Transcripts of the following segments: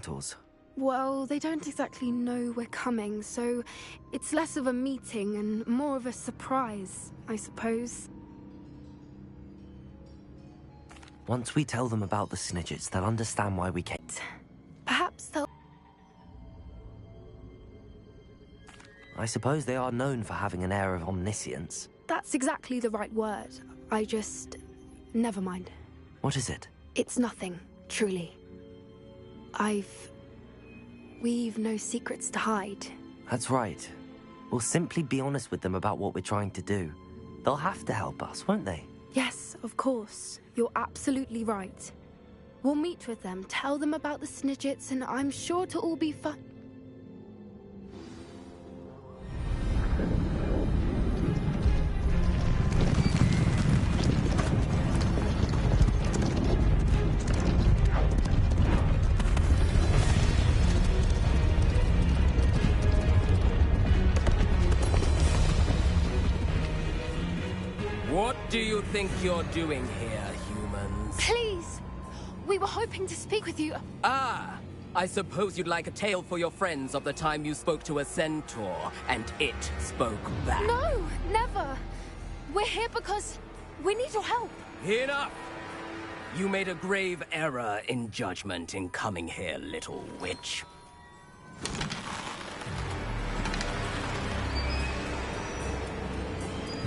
centaurs? Well, they don't exactly know we're coming, so it's less of a meeting and more of a surprise, I suppose. Once we tell them about the Snidgets, they'll understand why we came. Perhaps they'll... I suppose they are known for having an air of omniscience. That's exactly the right word. I just... never mind. What is it? It's nothing, truly. We've no secrets to hide. That's right. We'll simply be honest with them about what we're trying to do. They'll have to help us, won't they? Yes, of course. You're absolutely right. We'll meet with them, tell them about the Snidgets, and I'm sure it'll all be fun. What do you think you're doing here, humans? Please! We were hoping to speak with you. Ah! I suppose you'd like a tale for your friends of the time you spoke to a centaur, and it spoke back. No! Never! We're here because we need your help. Enough! You made a grave error in judgment in coming here, little witch.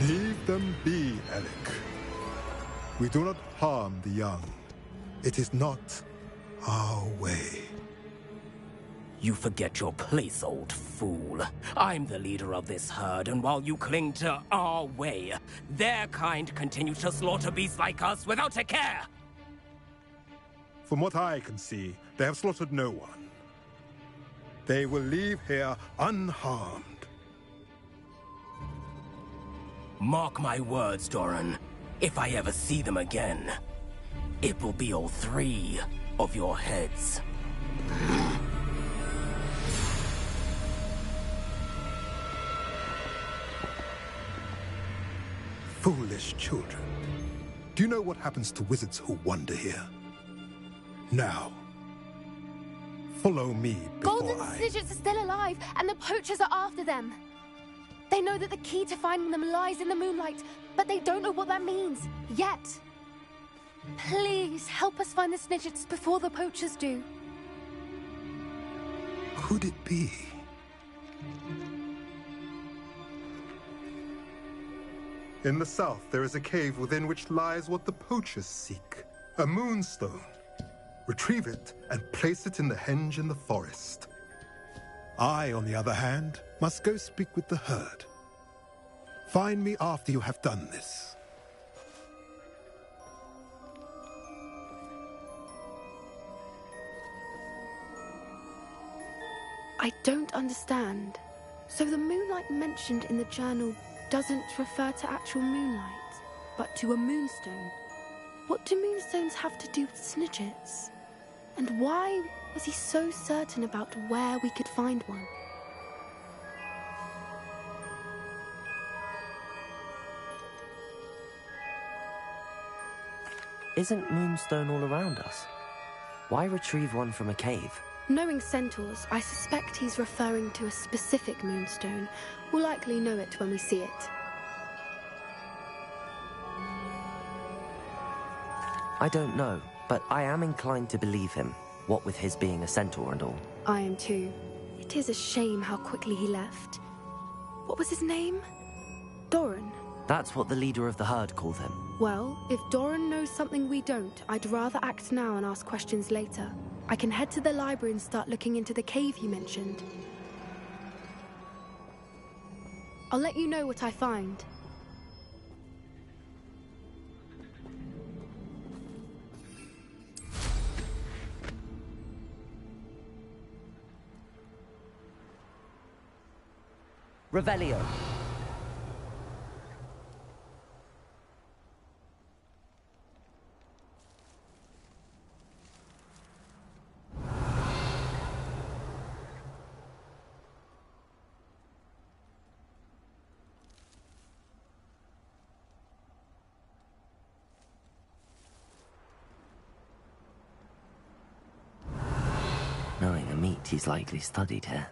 Leave them be, Alec. We do not harm the young. It is not our way. You forget your place, old fool. I'm the leader of this herd, and while you cling to our way, their kind continue to slaughter beasts like us without a care! From what I can see, they have slaughtered no one. They will leave here unharmed. Mark my words, Doran. If I ever see them again, it will be all 3 of your heads. Foolish children. Do you know what happens to wizards who wander here? Now, follow me before Golden Snidgets are still alive, and the poachers are after them. They know that the key to finding them lies in the moonlight, but they don't know what that means, yet. Please, help us find the Snidgets before the poachers do. Could it be? In the south, there is a cave within which lies what the poachers seek. A moonstone. Retrieve it and place it in the henge in the forest. I, on the other hand, must go speak with the herd. Find me after you have done this. I don't understand. So the moonlight mentioned in the journal doesn't refer to actual moonlight, but to a moonstone. What do moonstones have to do with Snidgets? And why was he so certain about where we could find one? Isn't Moonstone all around us? Why retrieve one from a cave? Knowing centaurs, I suspect he's referring to a specific moonstone. We'll likely know it when we see it. I don't know, but I am inclined to believe him, what with his being a centaur and all. I am too. It is a shame how quickly he left. What was his name? Doran. That's what the leader of the herd called him. Well, if Doran knows something we don't, I'd rather act now and ask questions later. I can head to the library and start looking into the cave you mentioned. I'll let you know what I find. Revelio. knowing a meat he's likely studied here.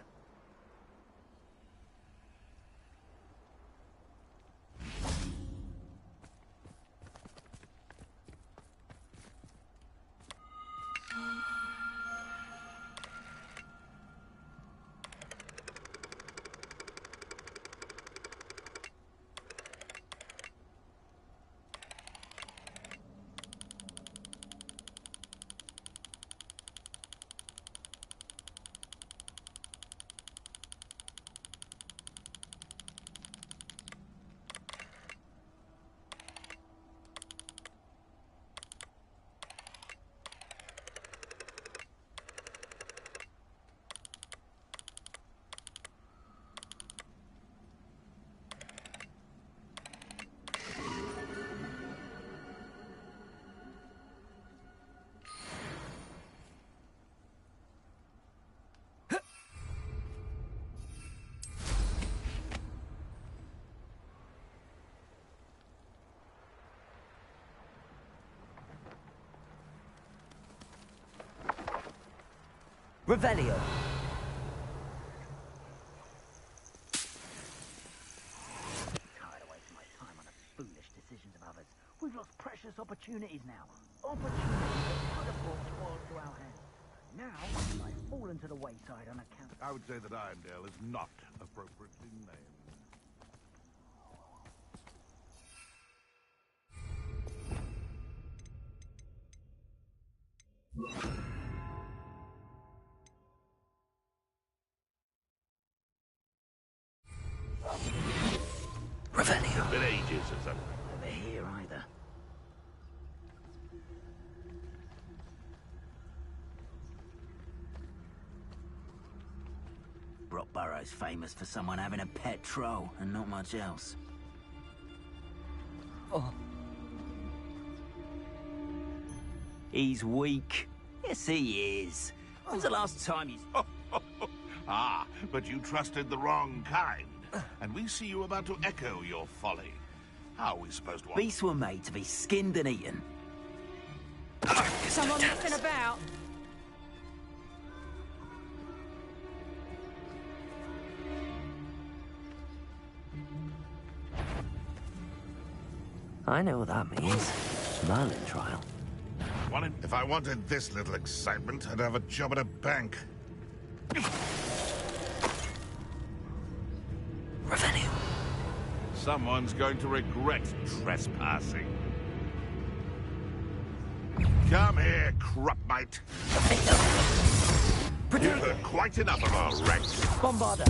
Revelio. Tired of wasting my time on the foolish decisions of others. We've lost precious opportunities now. Opportunities that could have brought spoils to our hands. Now, I've fallen to the wayside on account. I would say that Irondale is not appropriately named. Revelio. It's been ages since I've... Over here either. Brockborough's famous for someone having a pet troll and not much else. Oh. He's weak. Yes, he is. When's the last time he's... Ah, but you trusted the wrong kind. And we see you about to echo your folly. How are we supposed to... Beasts were made to be skinned and eaten. Someone messing about? I know what that means. Merlin trial. If I wanted this little excitement, I'd have a job at a bank. Revelio. Someone's going to regret trespassing. Come here, Crupmite. You've heard quite enough of our ranks. Bombarder.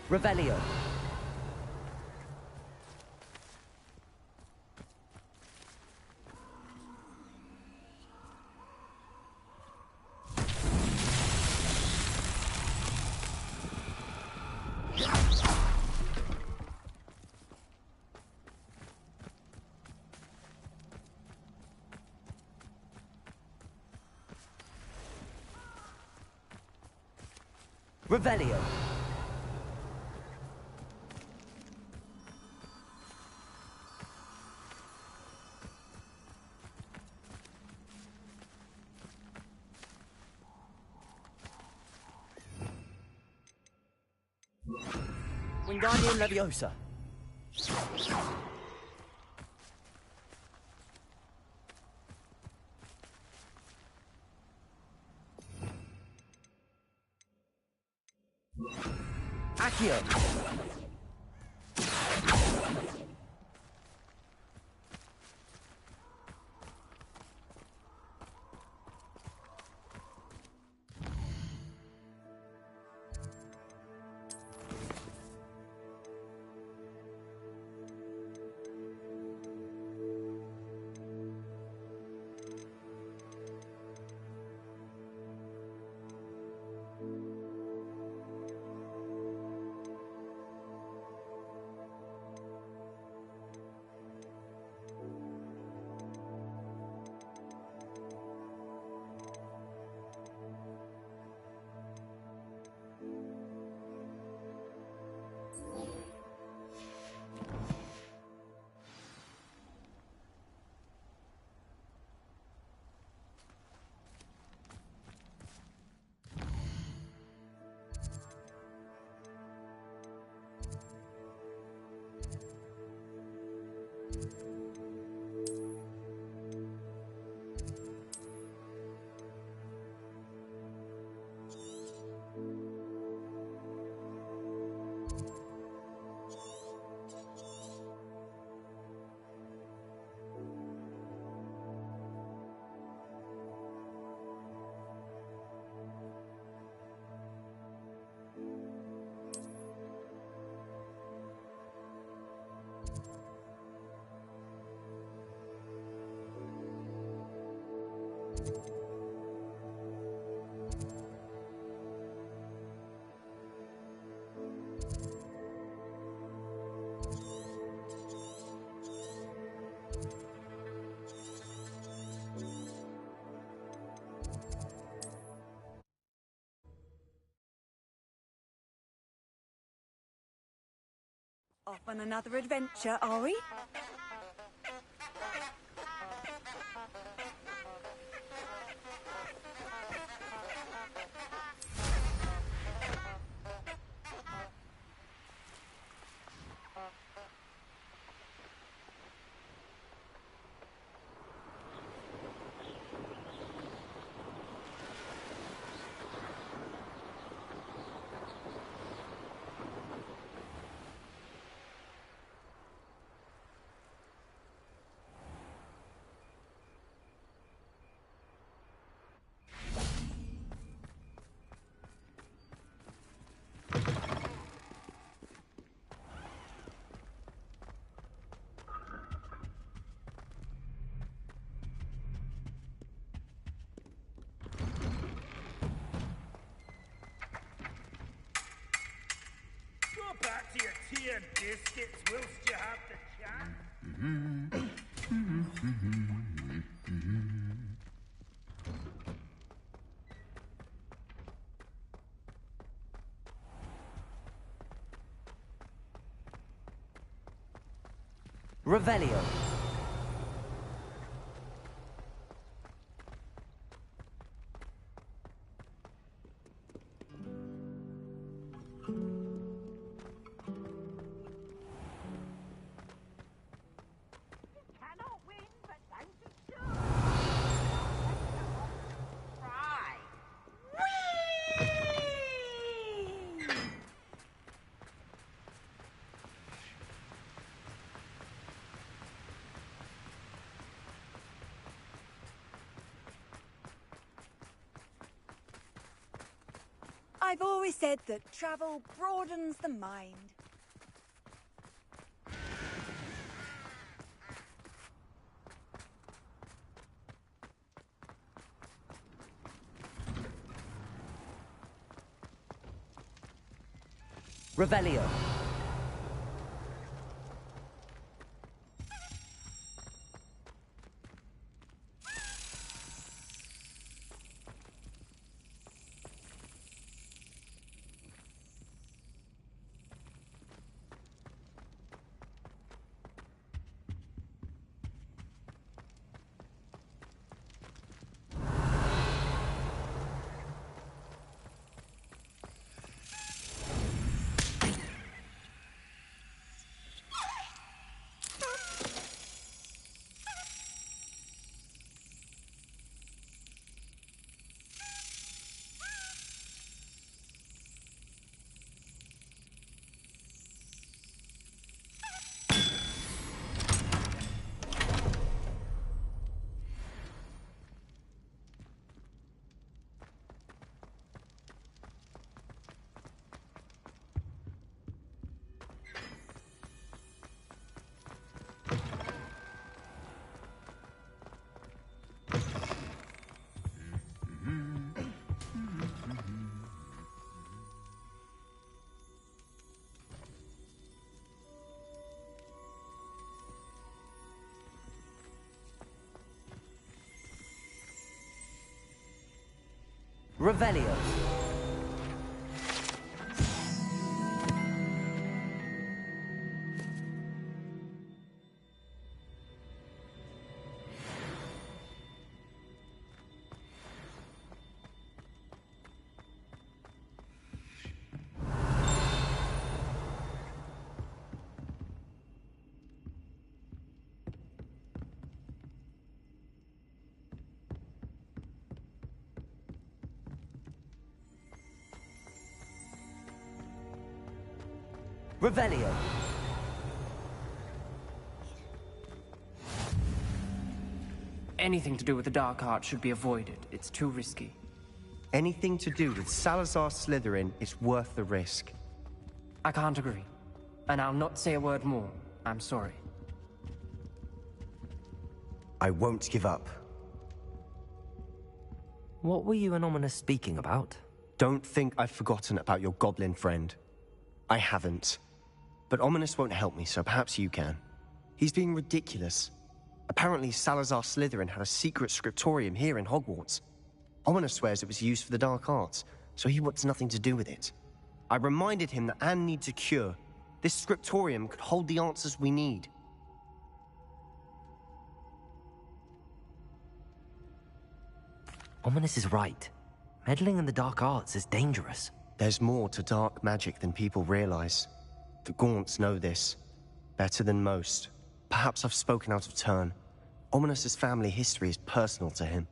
Revelio. Revelio. Wingardium Leviosa. Accio. Off on another adventure, are we? Back to your tea and biscuits whilst you have the chance. Revelio. I've always said that travel broadens the mind. Revelio. Revelio. Revelio. Anything to do with the dark art should be avoided. It's too risky. Anything to do with Salazar Slytherin is worth the risk. I can't agree. And I'll not say a word more. I'm sorry. I won't give up. What were you and Ominous speaking about? Don't think I've forgotten about your goblin friend. I haven't. But Ominous won't help me, so perhaps you can. He's being ridiculous. Apparently Salazar Slytherin had a secret scriptorium here in Hogwarts. Ominous swears it was used for the dark arts, so he wants nothing to do with it. I reminded him that Anne needs a cure. This scriptorium could hold the answers we need. Ominous is right. Meddling in the dark arts is dangerous. There's more to dark magic than people realize. The Gaunts know this. Better than most. Perhaps I've spoken out of turn. Ominous's family history is personal to him.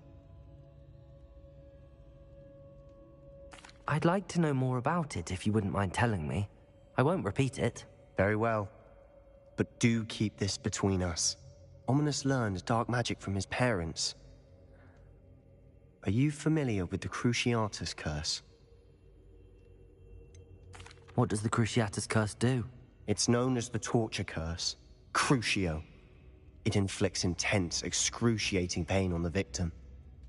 I'd like to know more about it if you wouldn't mind telling me. I won't repeat it. Very well. But do keep this between us. Ominous learned dark magic from his parents. Are you familiar with the Cruciatus Curse? What does the Cruciatus Curse do? It's known as the Torture Curse. Crucio. It inflicts intense, excruciating pain on the victim.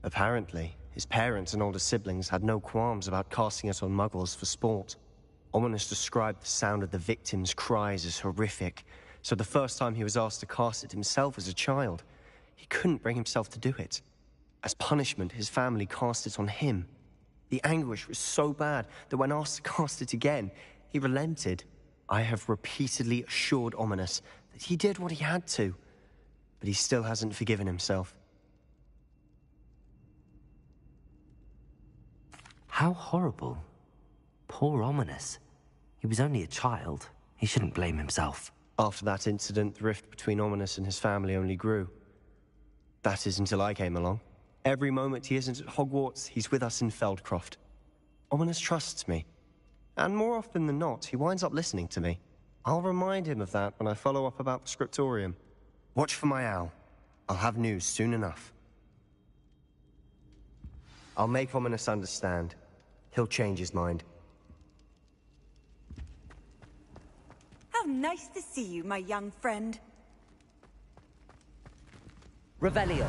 Apparently, his parents and older siblings had no qualms about casting it on muggles for sport. Ominous described the sound of the victim's cries as horrific, so the first time he was asked to cast it himself as a child, he couldn't bring himself to do it. As punishment, his family cast it on him. The anguish was so bad that when asked to cast it again, he relented. I have repeatedly assured Ominous that he did what he had to, but he still hasn't forgiven himself. How horrible. Poor Ominous. He was only a child. He shouldn't blame himself. After that incident, the rift between Ominous and his family only grew. That is until I came along. Every moment he isn't at Hogwarts, he's with us in Feldcroft. Ominous trusts me. And more often than not, he winds up listening to me. I'll remind him of that when I follow up about the scriptorium. Watch for my owl. I'll have news soon enough. I'll make Ominous understand. He'll change his mind. How nice to see you, my young friend. Revelio.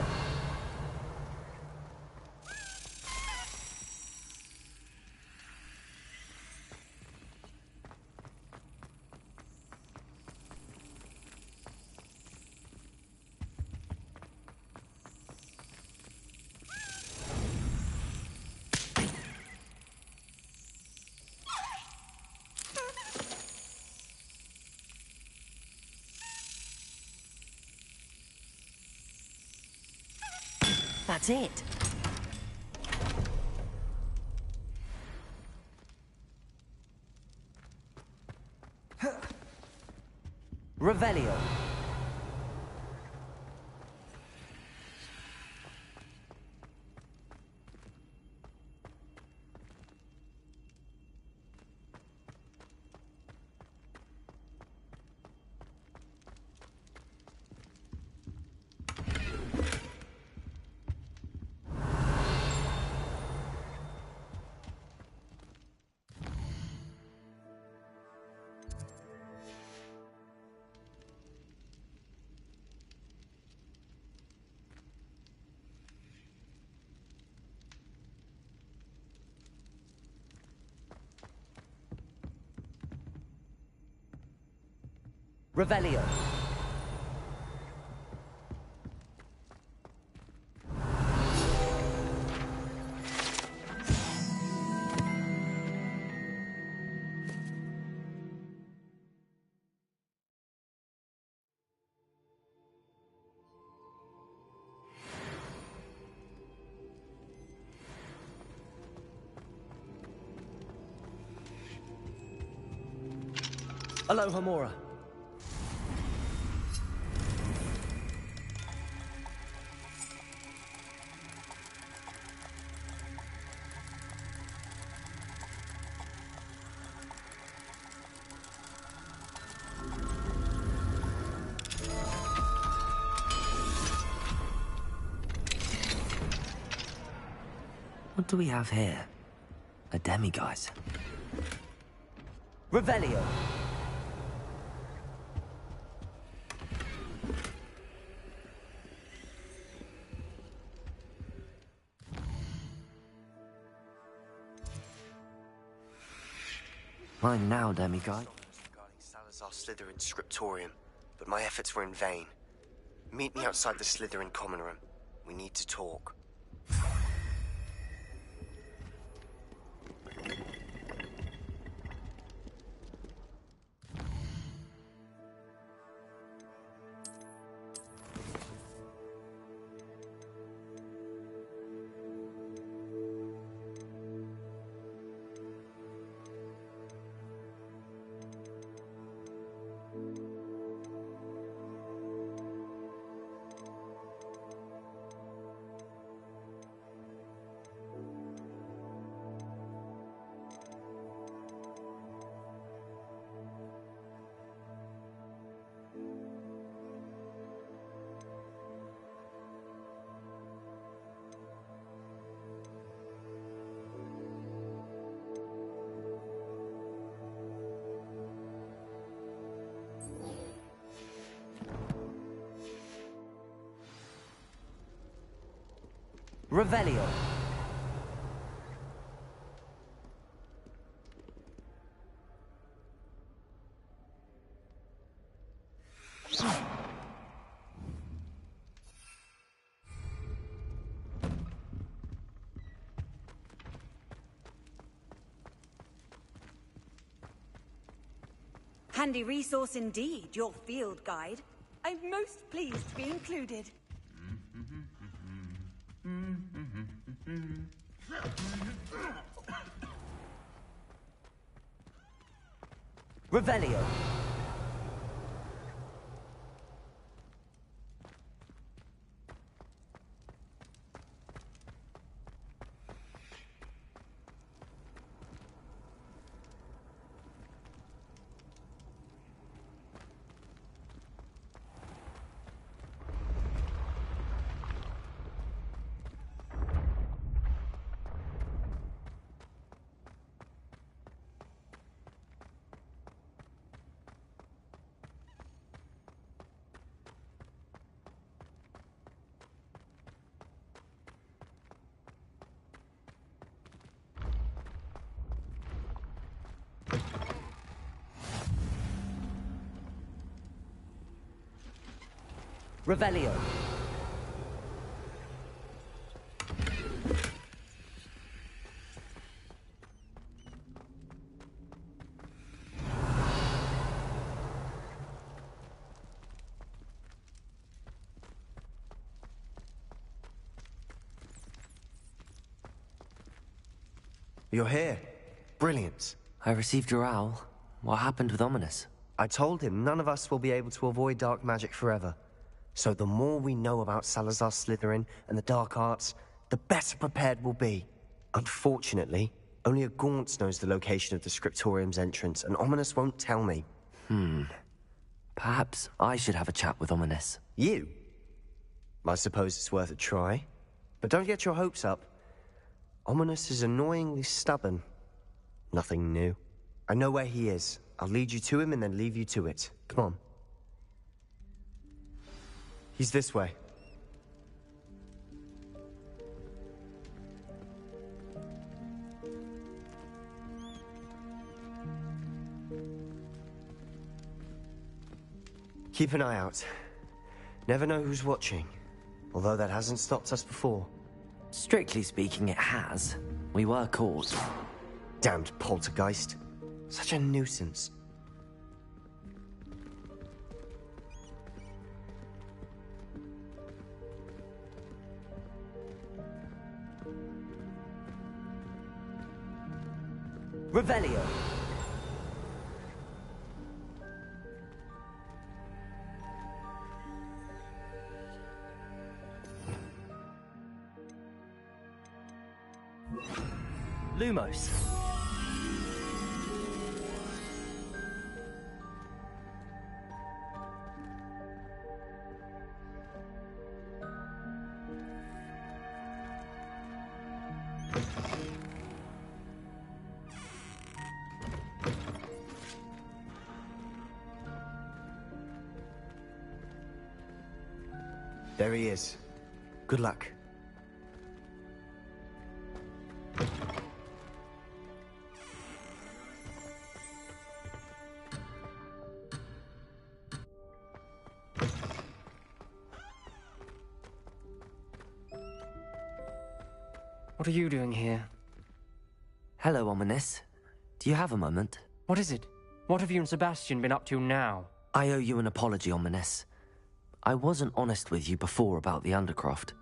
That's it. Revelio. Revelio. Aloha, Mora. What do we have here? A demiguise. Revelio! Mine now, demiguise. Regarding Salazar Slytherin's scriptorium, but my efforts were in vain. Meet me outside the Slytherin common room. We need to talk. Revelio. Handy resource indeed, your field guide. I'm most pleased to be included. Revelio. Revelio. You're here. Brilliant. I received your owl. What happened with Ominous? I told him none of us will be able to avoid dark magic forever. So the more we know about Salazar Slytherin and the dark arts, the better prepared we'll be. Unfortunately, only a Gaunt knows the location of the Scriptorium's entrance, and Ominous won't tell me. Perhaps I should have a chat with Ominous. You? I suppose it's worth a try. But don't get your hopes up. Ominous is annoyingly stubborn. Nothing new. I know where he is. I'll lead you to him and then leave you to it. Come on. He's this way. Keep an eye out. Never know who's watching. Although that hasn't stopped us before. Strictly speaking, it has. We were caught. Damned poltergeist. Such a nuisance. Revelio. Lumos. There he is. Good luck. What are you doing here? Hello, Ominous. Do you have a moment? What is it? What have you and Sebastian been up to now? I owe you an apology, Ominous. I wasn't honest with you before about the Undercroft.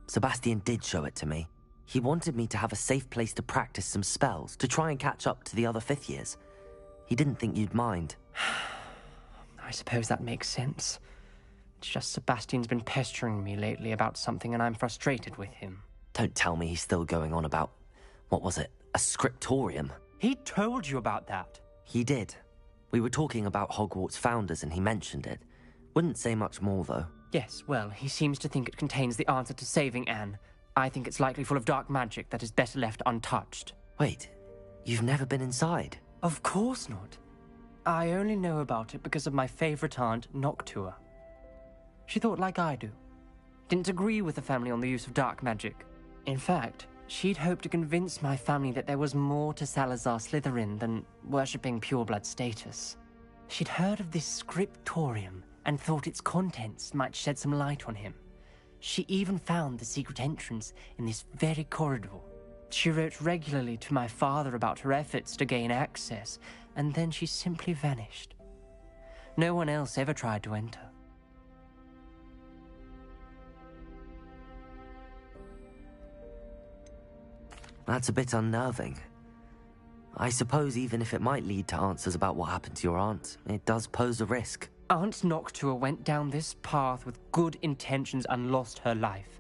Sebastian did show it to me. He wanted me to have a safe place to practice some spells, to try and catch up to the other 5th years. He didn't think you'd mind. I suppose that makes sense. It's just Sebastian's been pestering me lately about something and I'm frustrated with him. Don't tell me he's still going on about, what was it, a scriptorium? He told you about that. He did. We were talking about Hogwarts founders and he mentioned it. Wouldn't say much more, though. Yes, well, he seems to think it contains the answer to saving Anne. I think it's likely full of dark magic that is better left untouched. Wait, you've never been inside? Of course not. I only know about it because of my favorite aunt, Noctua. She thought like I do. Didn't agree with the family on the use of dark magic. In fact, she'd hoped to convince my family that there was more to Salazar Slytherin than worshipping pureblood status. She'd heard of this scriptorium and thought its contents might shed some light on him. She even found the secret entrance in this very corridor. She wrote regularly to my father about her efforts to gain access, and then she simply vanished. No one else ever tried to enter. That's a bit unnerving. I suppose even if it might lead to answers about what happened to your aunt, it does pose a risk. Aunt Noctua went down this path with good intentions and lost her life.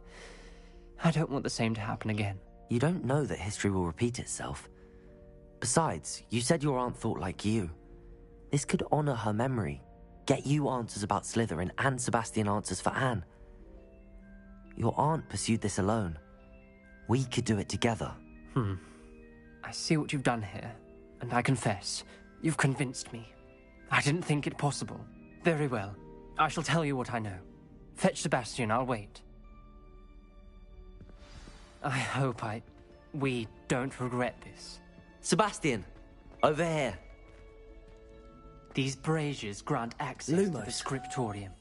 I don't want the same to happen again. You don't know that history will repeat itself. Besides, you said your aunt thought like you. This could honor her memory, get you answers about Slytherin and Sebastian answers for Anne. Your aunt pursued this alone. We could do it together. I see what you've done here, and I confess, you've convinced me. I didn't think it possible. Very well. I shall tell you what I know. Fetch Sebastian, I'll wait. I hope we don't regret this. Sebastian! Over here! These braziers grant access to the scriptorium.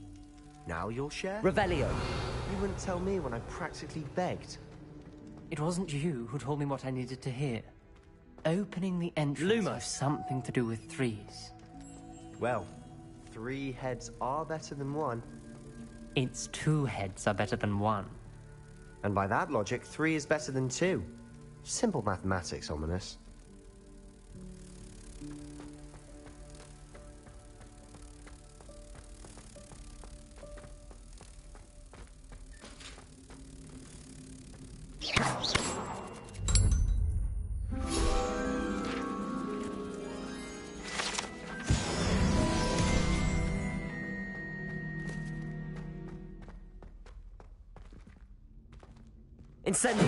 Now you'll share? Revelio! You wouldn't tell me when I practically begged. It wasn't you who told me what I needed to hear. Opening the entrance has something to do with threes. Well, 3 heads are better than 1. It's 2 heads are better than 1. And by that logic, 3 is better than 2. Simple mathematics, Ominous. Incendio!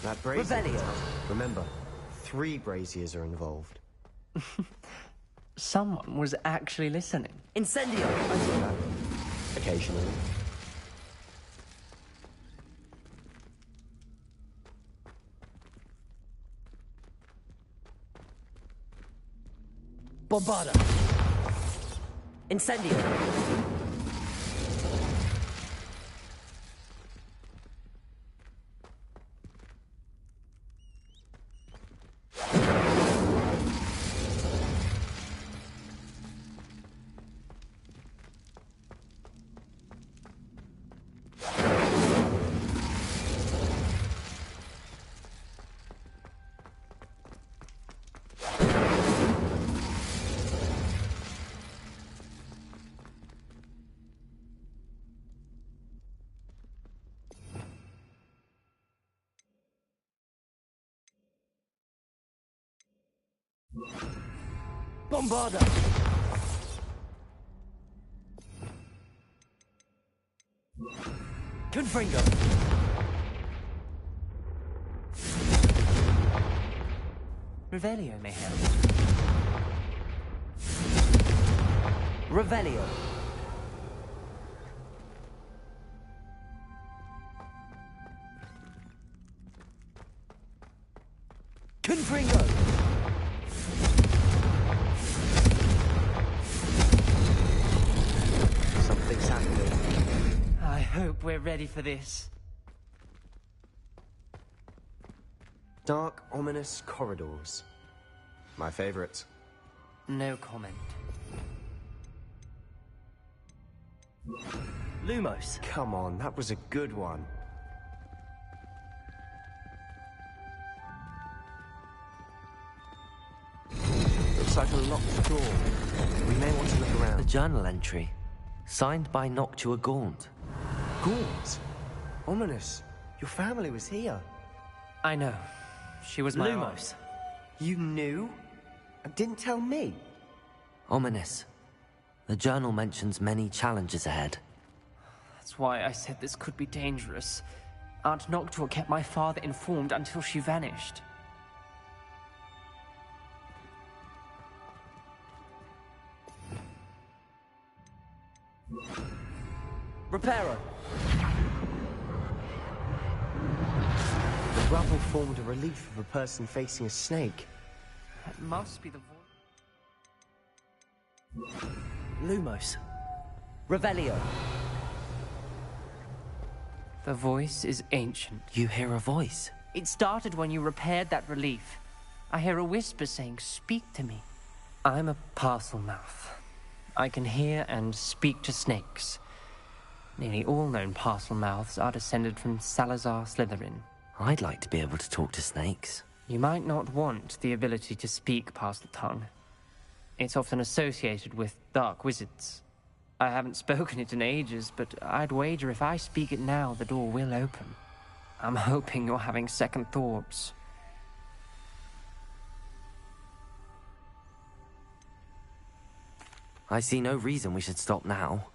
That brazier. Revelio! Remember, 3 braziers are involved. Someone was actually listening. Incendio! I see that. Occasionally. Bombarda! Incendio! Bombarda! Confringo! Revelio may help. Revelio. Confringo! Something's happening. I hope we're ready for this. Dark, ominous corridors. My favorite. No comment. Lumos. Come on, that was a good one. Looks like a locked door. We may want to look A around. journal entry. Signed by Noctua Gaunt. Gaunt? Ominous. Your family was here. I know. She was my Lumos. aunt. You knew? And didn't tell me? Ominous. The journal mentions many challenges ahead. That's why I said this could be dangerous. Aunt Noctua kept my father informed until she vanished. Reparo! The rubble formed a relief of a person facing a snake. That must be the voice. Lumos. Revelio. The voice is ancient. You hear a voice. It started when you repaired that relief. I hear a whisper saying, "Speak to me." I'm a parcel mouth. I can hear and speak to snakes. Nearly all known parcel mouths are descended from Salazar Slytherin. I'd like to be able to talk to snakes. You might not want the ability to speak parcel tongue. It's often associated with dark wizards. I haven't spoken it in ages, but I'd wager if I speak it now, the door will open. I'm hoping you're having second thoughts. I see no reason we should stop now.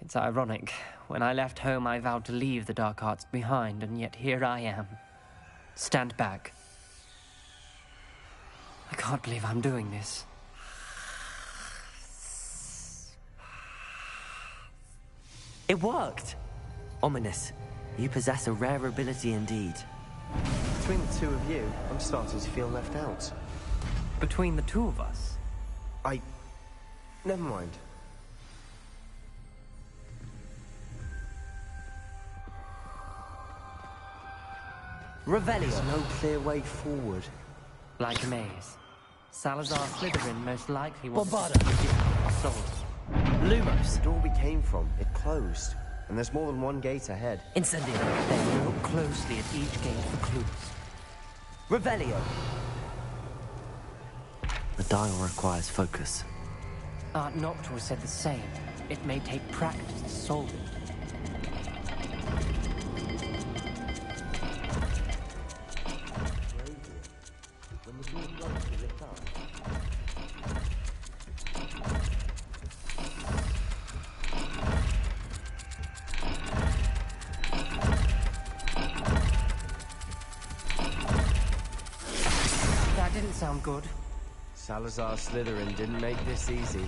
It's ironic. When I left home, I vowed to leave the dark arts behind, and yet here I am. Stand back. I can't believe I'm doing this. It worked! Ominous. You possess a rare ability indeed. Between the two of you, I'm starting to feel left out. Between the two of us? Never mind. Revelio. There's no clear way forward. Like a maze. Salazar Slytherin most likely wants Bombarda. to give our souls. Lumos. The door we came from, it closed. And there's more than one gate ahead. Incendio. Then look closely at each gate for clues. Revelio. The dial requires focus. Aunt Noctua said the same. It may take practice to solve it. That didn't sound good. Salazar Slytherin didn't make this easy.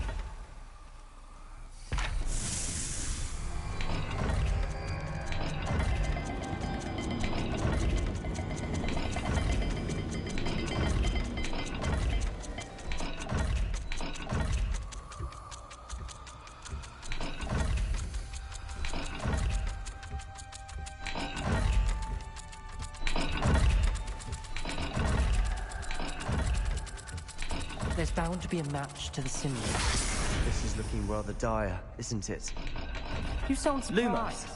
There's bound to be a match to the symbol. This is looking rather dire, isn't it? You sound surprised.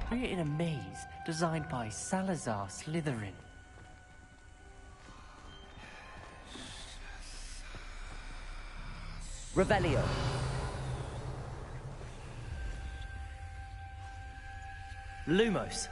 We're in a maze designed by Salazar Slytherin. Revelio. Lumos.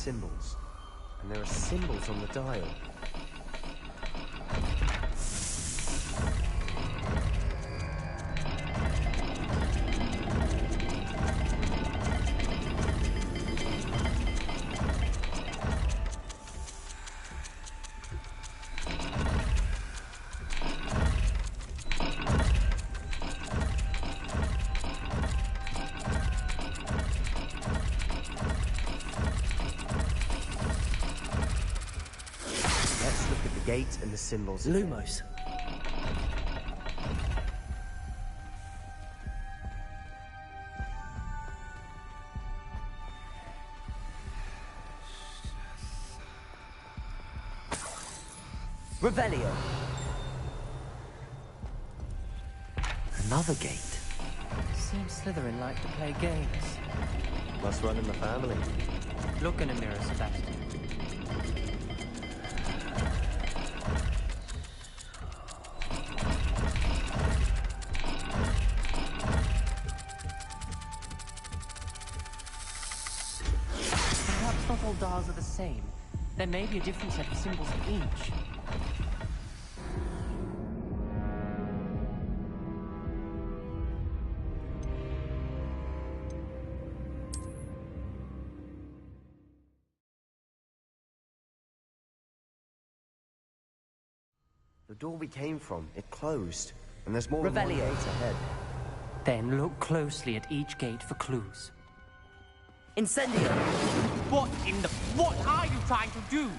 symbols. And there are symbols on the dial. Gate and the symbols. Lumos. Revelio. Another gate. Seems Slytherin like to play games. Must run in the family. Look in a mirror, Sebastian. Not all dials are the same. There may be a different set of symbols for each. The door we came from, it closed. And there's more Revelio. gates ahead. Then look closely at each gate for clues. Incendio. What are you trying to do?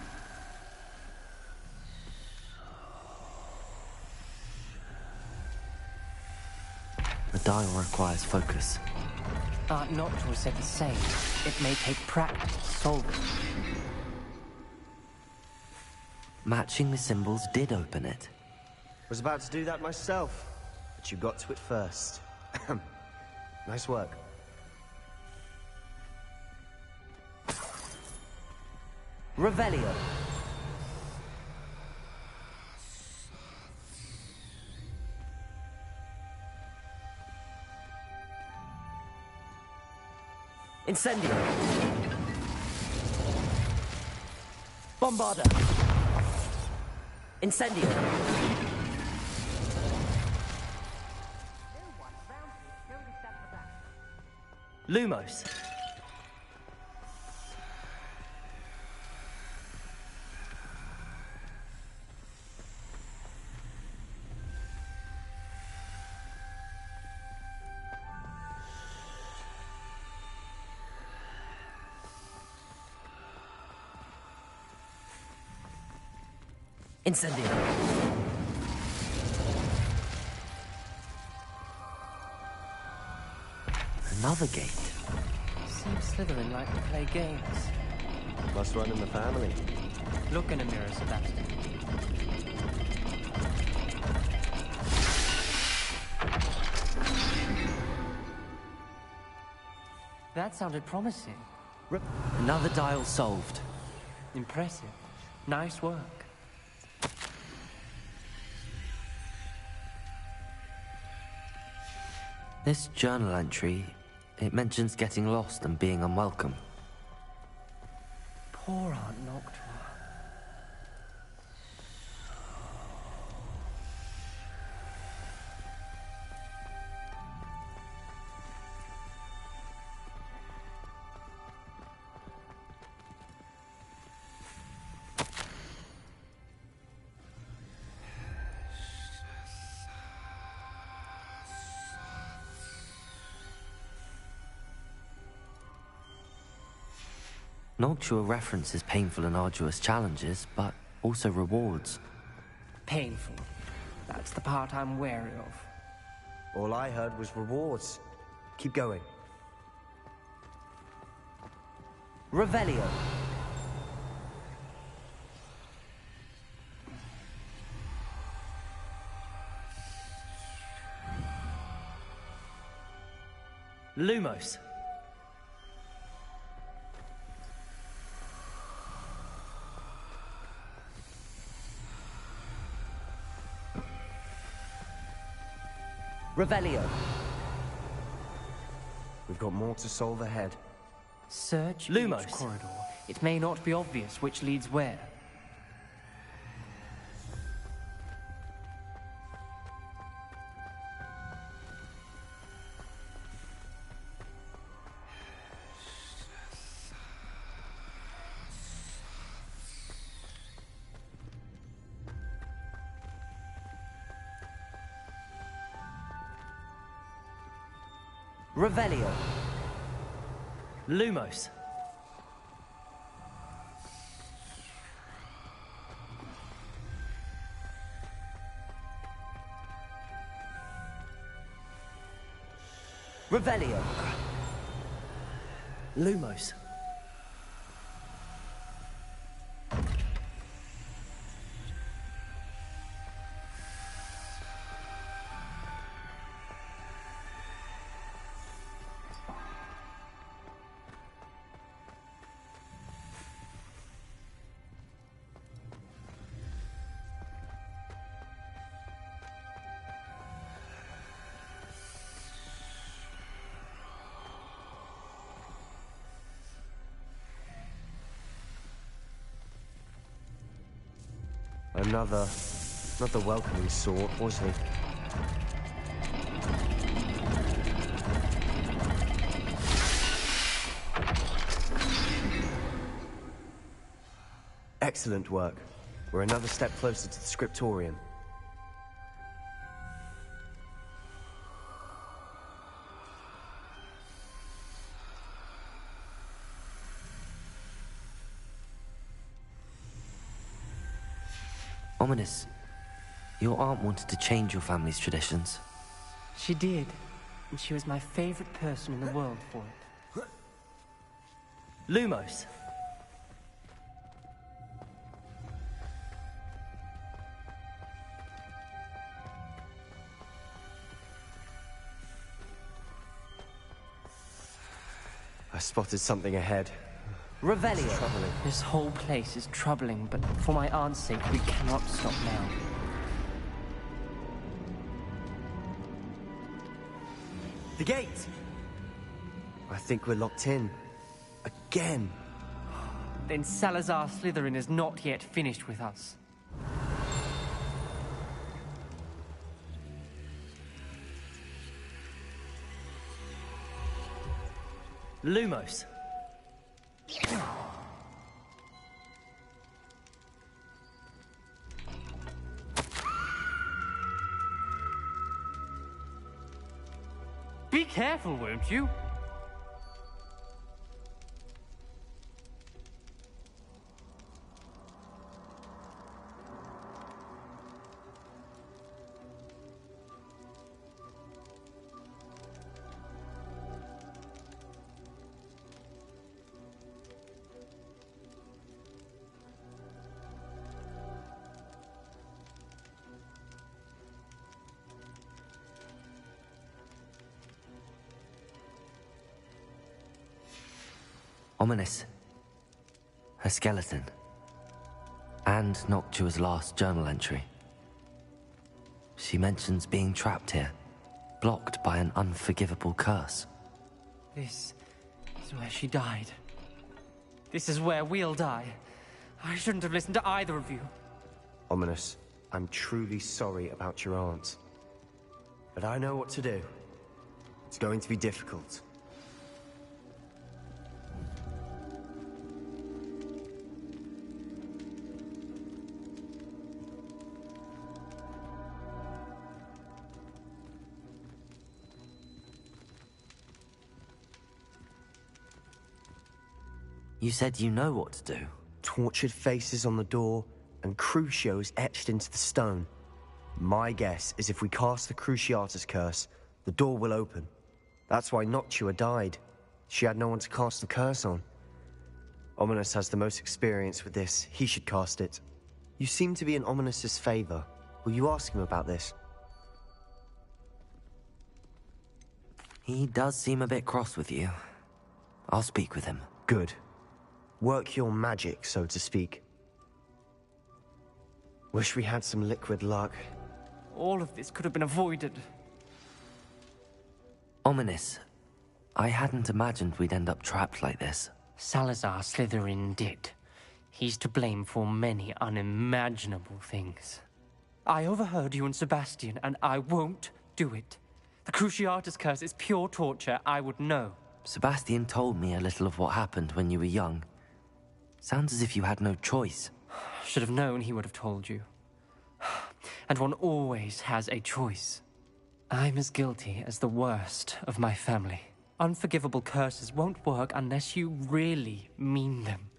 The dial requires focus. Aunt Noctua said the same. It may take practice to solve it. Matching the symbols did open it. Was about to do that myself, but you got to it first. Nice work. Revelio. Incendio. Bombarda. Incendio. Lumos. Incendio. Another gate. Seems Slytherin like to play games. Must run in the family. Look in a mirror, Sebastian. That sounded promising. Another dial solved. Impressive. Nice work. This journal entry, it mentions getting lost and being unwelcome. Poor Aunt Noctua. Noctua references painful and arduous challenges, but also rewards. Painful. That's the part I'm wary of. All I heard was rewards. Keep going. Revelio. Lumos. Revelio. We've got more to solve ahead. Search Lumos. each corridor. it may not be obvious which leads where. Revelio. Lumos. Revelio. Lumos. Another welcoming sort, was he? Excellent work. We're another step closer to the scriptorium. Ominous, your aunt wanted to change your family's traditions. She did, and she was my favorite person in the world for it. Lumos. I spotted something ahead. Revelio. Troubling. This whole place is troubling, but for my aunt's sake, we cannot stop now. The gate! I think we're locked in. Again! Then Salazar Slytherin is not yet finished with us. Lumos. Be careful, won't you? Ominous. Her skeleton. And Noctua's last journal entry. She mentions being trapped here, blocked by an unforgivable curse. This is where she died. This is where we'll die. I shouldn't have listened to either of you. Ominous, I'm truly sorry about your aunt. But I know what to do. It's going to be difficult. You said you know what to do. Tortured faces on the door, and Crucios etched into the stone. My guess is if we cast the Cruciatus curse, the door will open. That's why Noctua died. She had no one to cast the curse on. Ominous has the most experience with this. He should cast it. You seem to be in Ominous's favor. Will you ask him about this? He does seem a bit cross with you. I'll speak with him. Good. Work your magic, so to speak. Wish we had some liquid luck. All of this could have been avoided. Ominous. I hadn't imagined we'd end up trapped like this. Salazar Slytherin did. He's to blame for many unimaginable things. I overheard you and Sebastian, and I won't do it. The Cruciatus Curse is pure torture, I would know. Sebastian told me a little of what happened when you were young. Sounds as if you had no choice. Should have known he would have told you. And one always has a choice. I'm as guilty as the worst of my family. Unforgivable curses won't work unless you really mean them.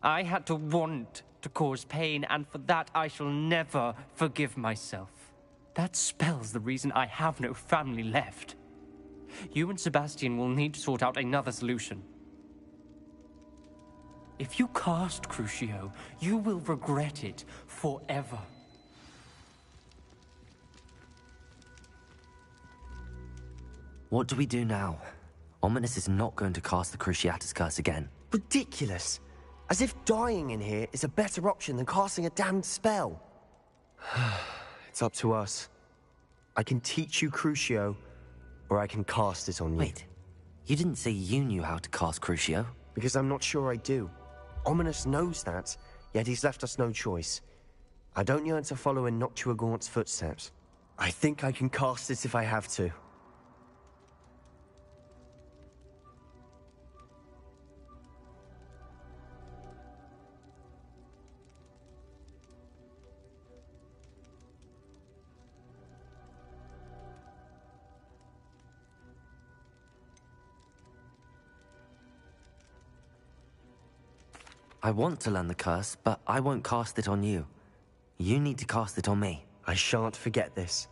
I had to want to cause pain, and for that I shall never forgive myself. That spells the reason I have no family left. You and Sebastian will need to sort out another solution. If you cast Crucio, you will regret it forever. What do we do now? Ominous is not going to cast the Cruciatus Curse again. Ridiculous! As if dying in here is a better option than casting a damned spell. It's up to us. I can teach you Crucio, or I can cast it on you. Wait, you didn't say you knew how to cast Crucio? Because I'm not sure I do. Ominous knows that, yet he's left us no choice. I don't yearn to follow in Noctua Gaunt's footsteps. I think I can cast it if I have to. I want to learn the curse, but I won't cast it on you. You need to cast it on me. I shan't forget this.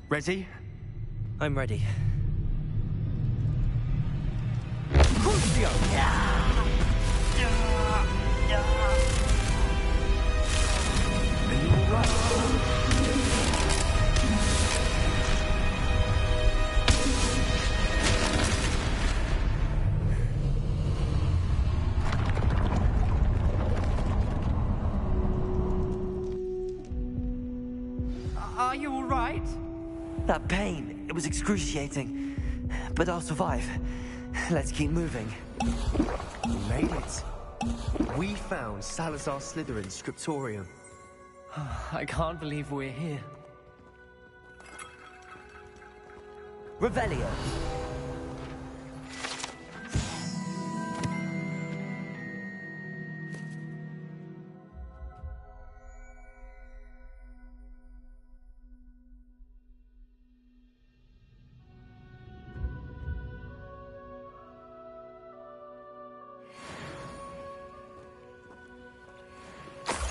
Ready? I'm ready. Are you all right? That pain, it was excruciating. But I'll survive. Let's keep moving. We made it. We found Salazar Slytherin's scriptorium. I can't believe we're here. Revelio.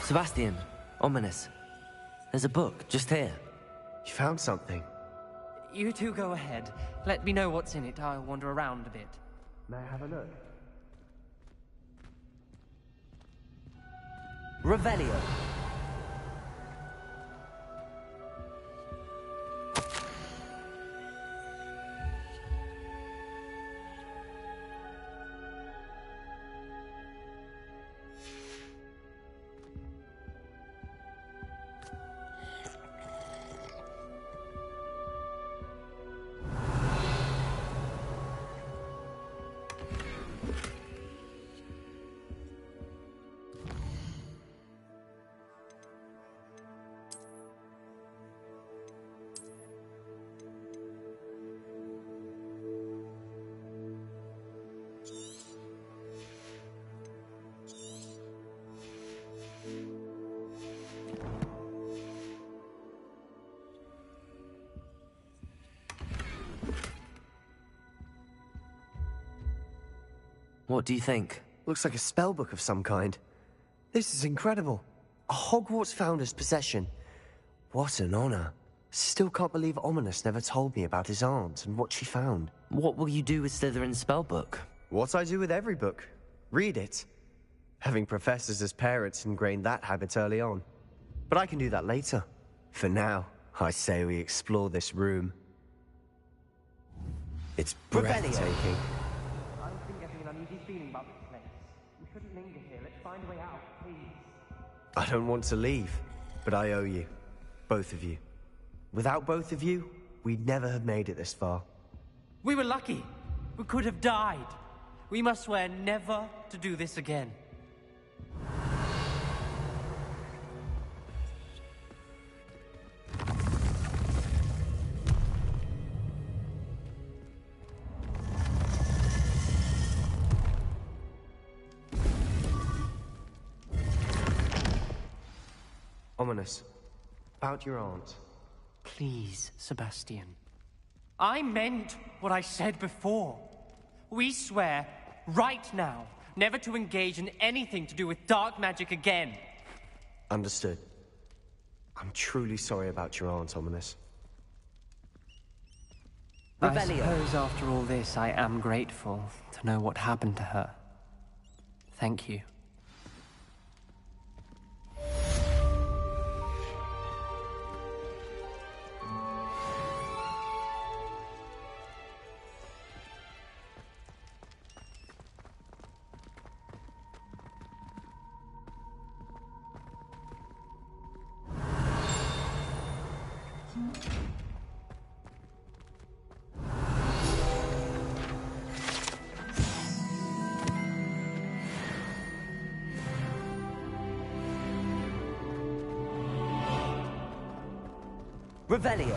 Sebastian, Ominous. There's a book just here. You found something? You two go ahead. Let me know what's in it. I'll wander around a bit. May I have a look? Revelio. What do you think? Looks like a spellbook of some kind. This is incredible. A Hogwarts founder's possession. What an honor. Still can't believe Ominous never told me about his aunt and what she found. What will you do with Slytherin's spellbook? What I do with every book. Read it. Having professors as parents ingrained that habit early on. But I can do that later. For now, I say we explore this room. It's breathtaking. I've been getting an uneasy feeling about this place. We shouldn't linger here. Let's find a way out, please. I don't want to leave, but I owe you. Both of you. Without both of you, we'd never have made it this far. We were lucky. We could have died. We must swear never to do this again. Ominous. About your aunt. Please, Sebastian. I meant what I said before. We swear, right now, never to engage in anything to do with dark magic again. Understood. I'm truly sorry about your aunt, Ominous. I suppose after all this, I am grateful to know what happened to her. Thank you. Revelio.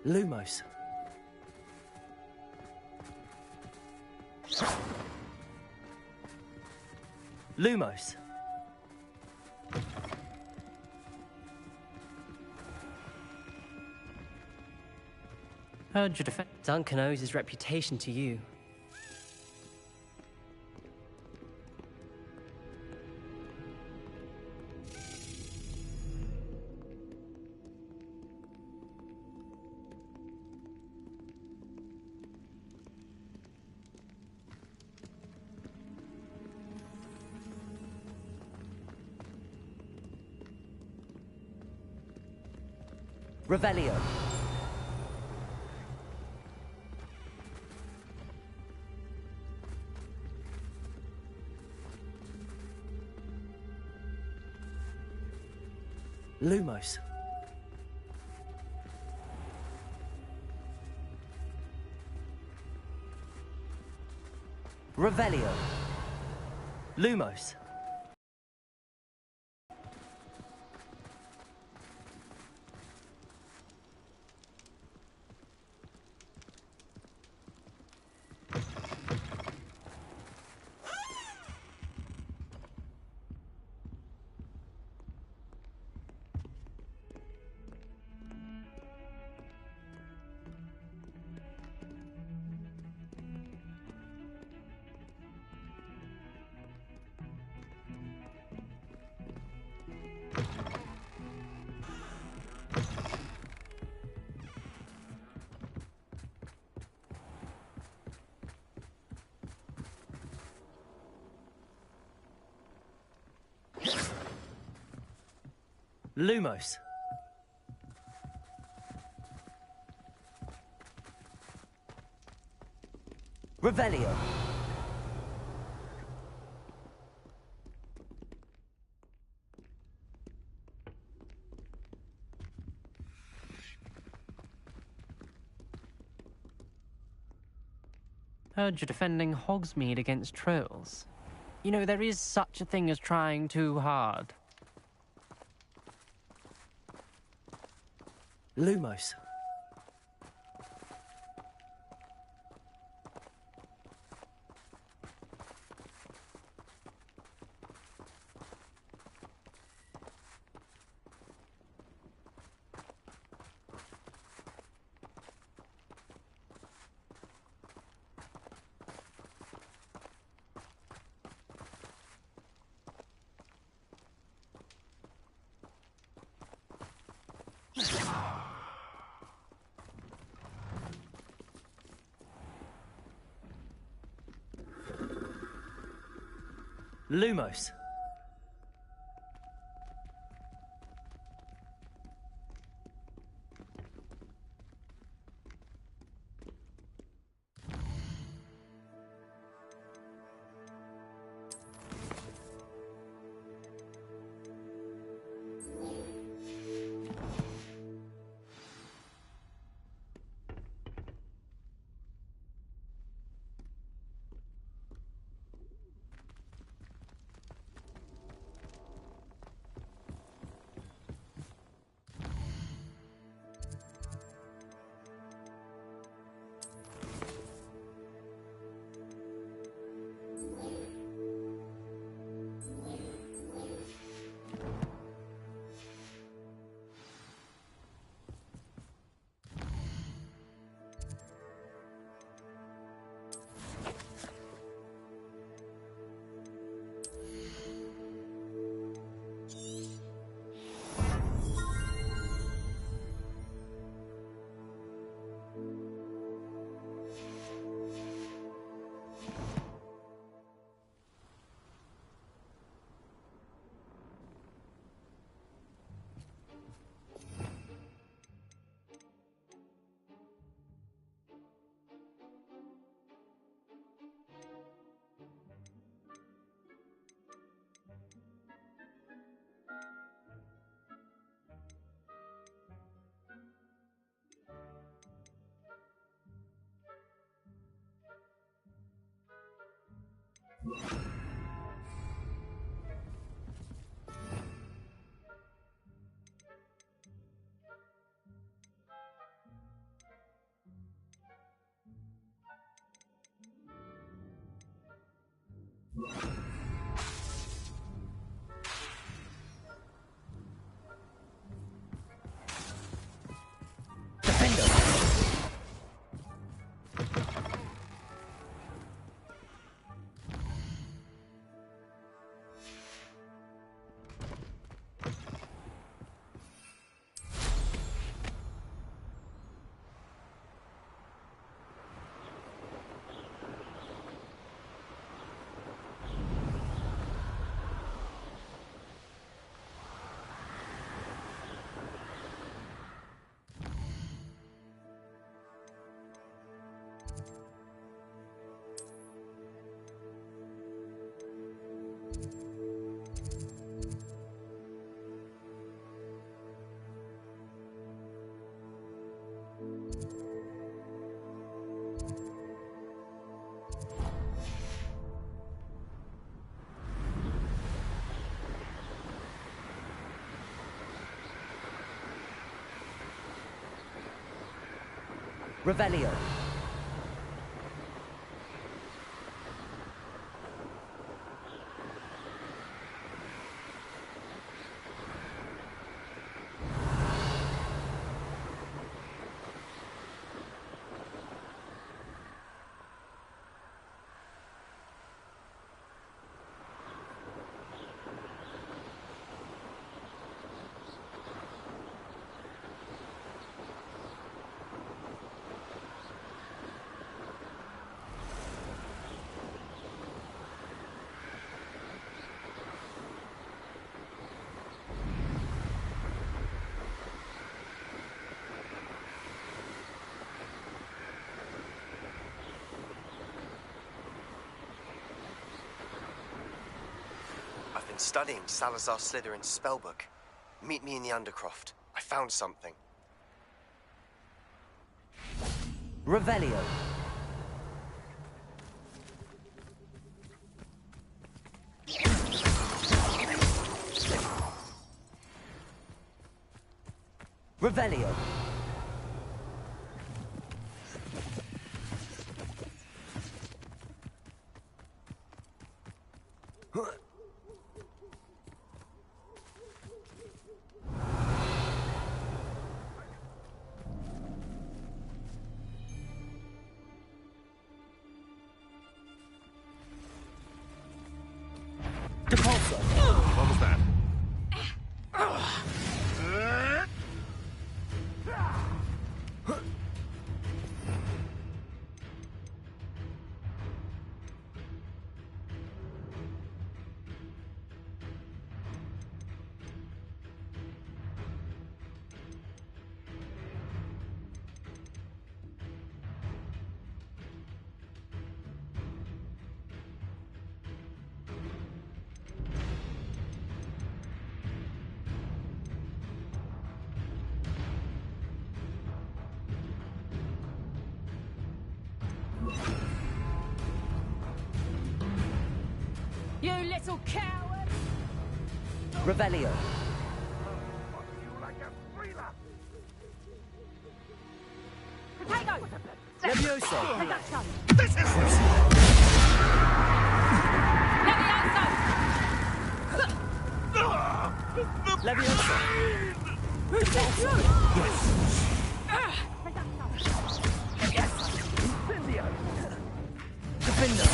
Lumos. Lumos. Heard your defense. Duncan owes his reputation to you. Revelio. Lumos. Revelio. Lumos. Lumos. Revelio. Heard you're defending Hogsmeade against trolls. You know, there is such a thing as trying too hard. Lumos. Lumos. Revelio. I've been studying Salazar Slytherin's spellbook. Meet me in the Undercroft. I found something. Revelio. Revelio. What was that? You little coward! Revelio. Potato! Levioso. This is Levioso. Defender.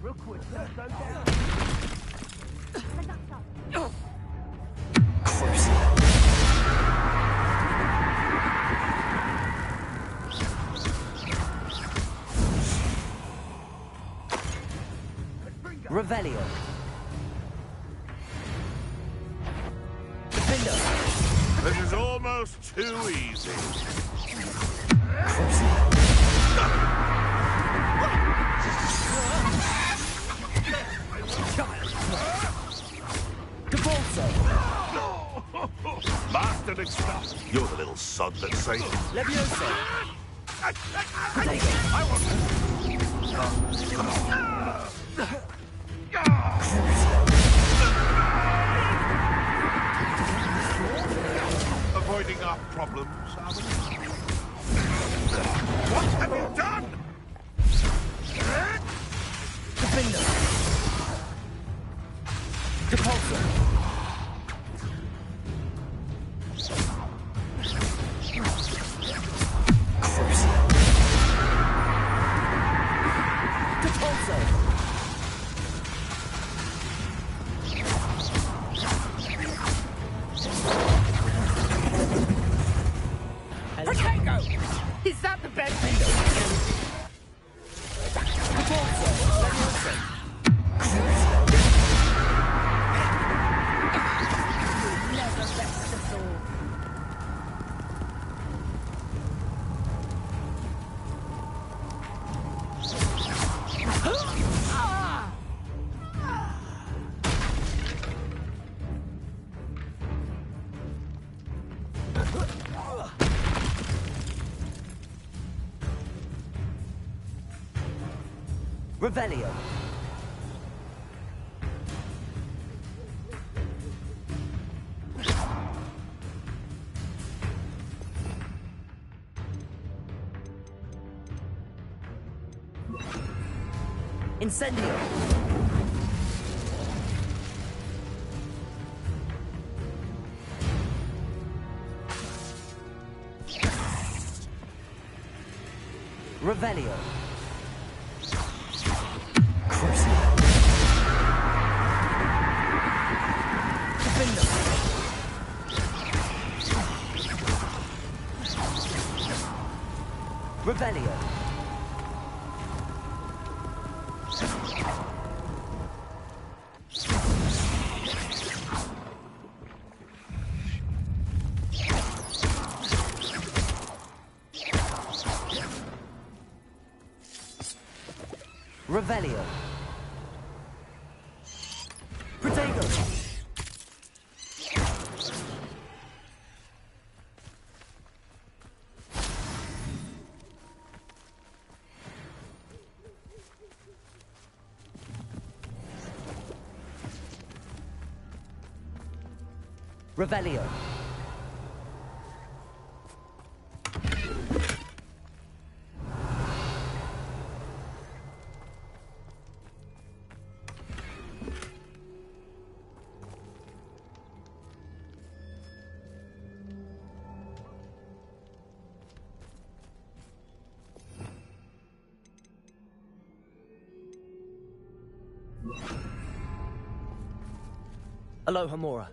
Rookwood, don't go down. Revelio. Defender. This is almost too easy. Devolso. Bastard stuff. You're the little sod that saved me. Levioso. I want avoiding our problems, are we? What have you done? Defender. Depulso. Depulso. Potato! Is that the best thing? Depulso. Levioso. Never rest us all. Revelio. Incendio. Revelio. Defender. Revelio. Revelio. Protego. Revelio. Aloha Mora.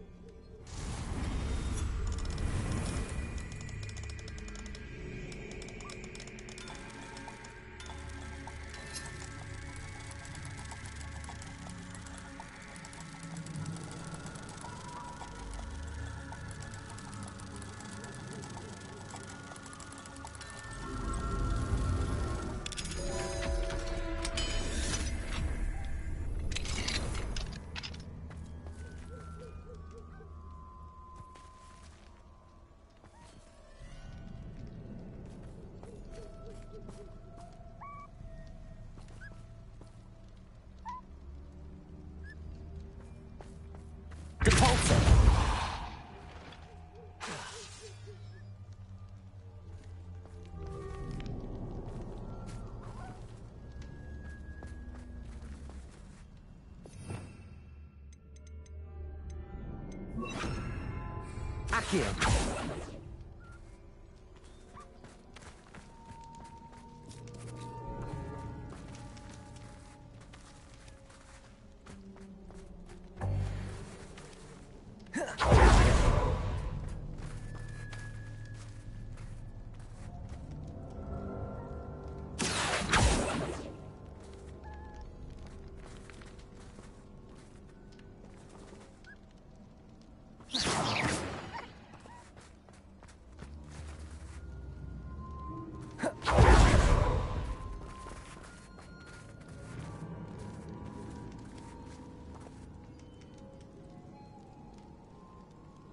Depulso. Accio.